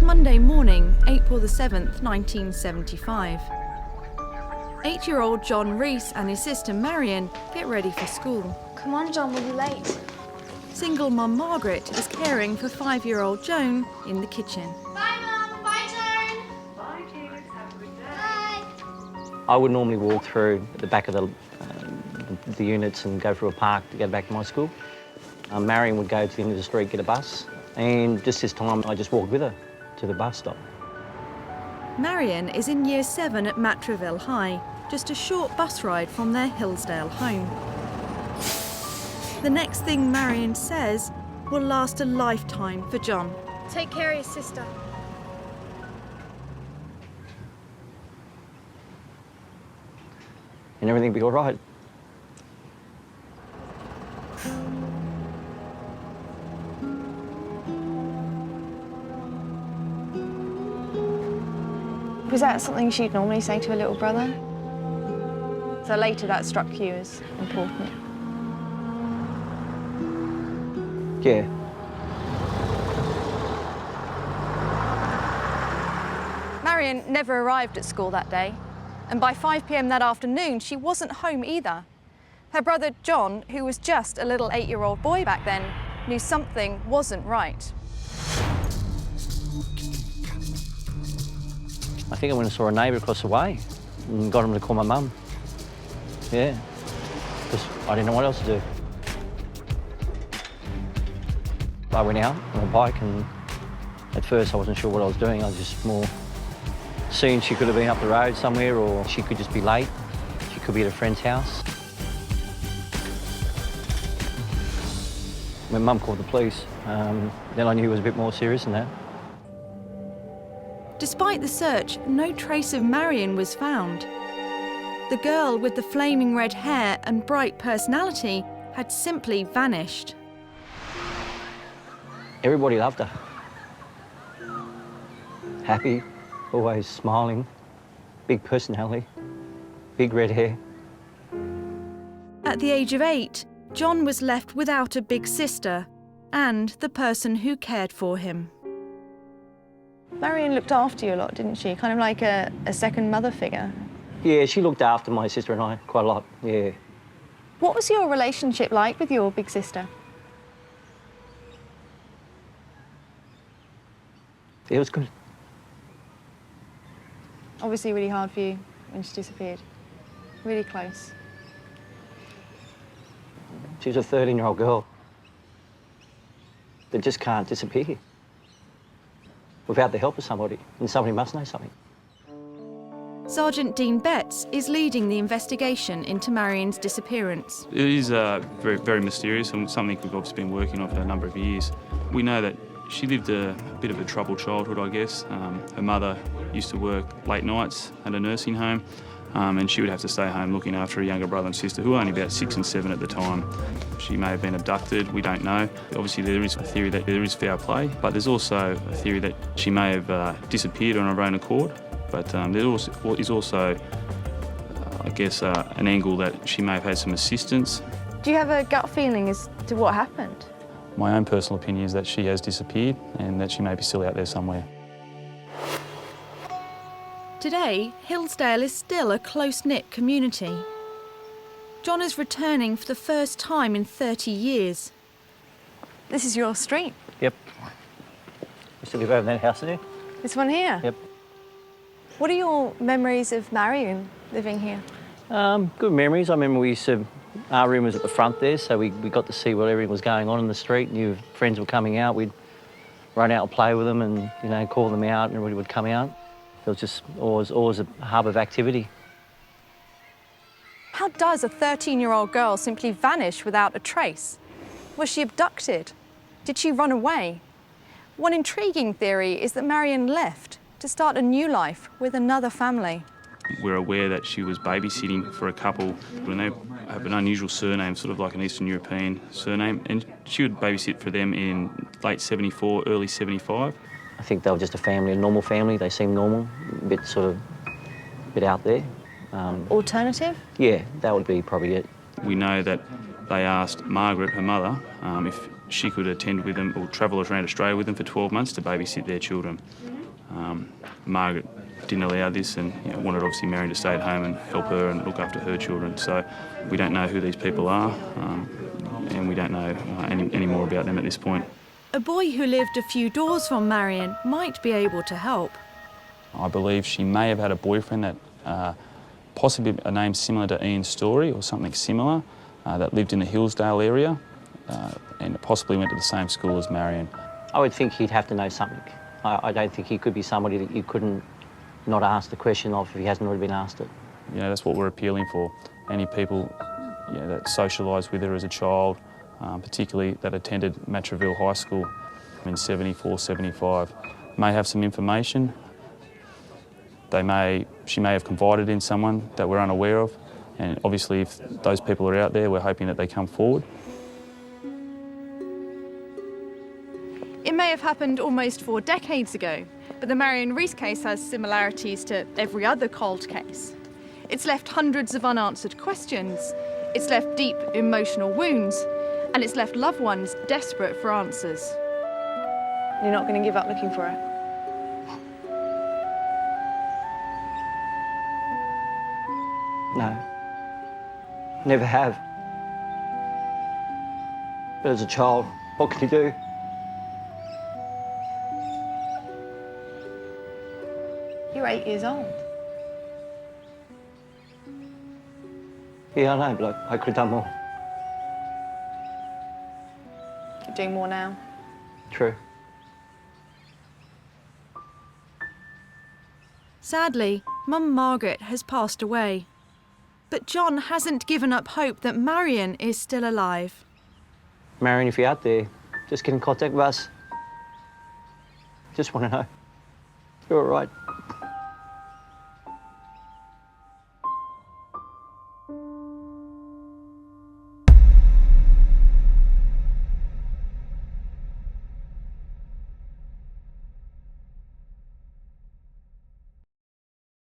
Monday morning, April the 7th, 1975. 8-year-old John Rees and his sister Marion get ready for school. Come on, John, we'll be late. Single mum Margaret is caring for 5-year-old Joan in the kitchen. Bye, Mum. Bye, Joan. Bye, kids. Have a good day. Bye. I would normally walk through the back of the units and go through a park to get back to my school. Marion would go to the end of the street, get a bus, and just this time I just walked with her to the bus stop. Marion is in Year 7 at Matraville High, just a short bus ride from their Hillsdale home. The next thing Marion says will last a lifetime for John. Take care of your sister. And everything will be all right. Was that something she'd normally say to her little brother? So later that struck you as important? Yeah. Marion never arrived at school that day, and by 5 p.m. that afternoon, she wasn't home either. Her brother John, who was just a little 8-year-old boy back then, knew something wasn't right. I think I went and saw a neighbour across the way and got him to call my mum. Yeah, because I didn't know what else to do. I went out on a bike and at first I wasn't sure what I was doing. I was just more seeing she could have been up the road somewhere or she could just be late. She could be at a friend's house. When Mum called the police, then I knew it was a bit more serious than that. Despite the search, no trace of Marion was found. The girl with the flaming red hair and bright personality had simply vanished. Everybody loved her. Happy, always smiling, big personality, big red hair. At the age of 8, John was left without a big sister and the person who cared for him. Marion looked after you a lot, didn't she? Kind of like a second mother figure. Yeah, she looked after my sister and I quite a lot, yeah. What was your relationship like with your big sister? It was good. Obviously really hard for you when she disappeared. Really close. She was a 13-year-old girl that just can't disappear without the help of somebody, and somebody must know something. Sergeant Dean Betts is leading the investigation into Marion's disappearance. It is very, very mysterious and something we've obviously been working on for a number of years. We know that she lived a bit of a troubled childhood, I guess. Her mother used to work late nights at a nursing home, and she would have to stay home looking after her younger brother and sister, who were only about 6 and 7 at the time. She may have been abducted, we don't know. Obviously there is a theory that there is foul play, but there's also a theory that she may have disappeared on her own accord. But there is also, I guess, an angle that she may have had some assistance. Do you have a gut feeling as to what happened? My own personal opinion is that she has disappeared and that she may be still out there somewhere. Today, Hillsdale is still a close-knit community. John is returning for the first time in 30 years. This is your street? Yep. Used to live over in that house there. This one here? Yep. What are your memories of Marion living here? Good memories. I remember our room was at the front there, so we got to see what everything was going on in the street. New friends were coming out. We'd run out and play with them and, you know, call them out and everybody would come out. It was just always a hub of activity. How does a 13-year-old girl simply vanish without a trace? Was she abducted? Did she run away? One intriguing theory is that Marion left to start a new life with another family. We're aware that she was babysitting for a couple when they have an unusual surname, sort of like an Eastern European surname, and she would babysit for them in late 74, early 75. I think they were just a normal family. They seemed normal, a bit out there. Alternative? Yeah, that would be probably it. We know that they asked Margaret, her mother, if she could attend with them or travel around Australia with them for 12 months to babysit their children. Margaret didn't allow this and wanted obviously Marion to stay at home and help her and look after her children. So we don't know who these people are and we don't know any more about them at this point. A boy who lived a few doors from Marion might be able to help. I believe she may have had a boyfriend that possibly a name similar to Ian's story or something similar that lived in the Hillsdale area and possibly went to the same school as Marion. I would think he'd have to know something. I don't think he could be somebody that you couldn't not ask the question of if he hasn't already been asked it. That's what we're appealing for. Any people that socialised with her as a child, particularly that attended Matraville High School in 74, 75, may have some information. She may have confided in someone that we're unaware of, and obviously if those people are out there, we're hoping that they come forward. It may have happened almost 4 decades ago, but the Marion Rees case has similarities to every other cold case. It's left hundreds of unanswered questions, it's left deep emotional wounds, and it's left loved ones desperate for answers. You're not going to give up looking for her? No. Never have. But as a child, what can you do? You're 8 years old. Yeah, I know, but I could have done more. You're doing more now. True. Sadly, Mum Margaret has passed away. But John hasn't given up hope that Marion is still alive. Marion, if you're out there, just get in contact with us. Just want to know you're all right.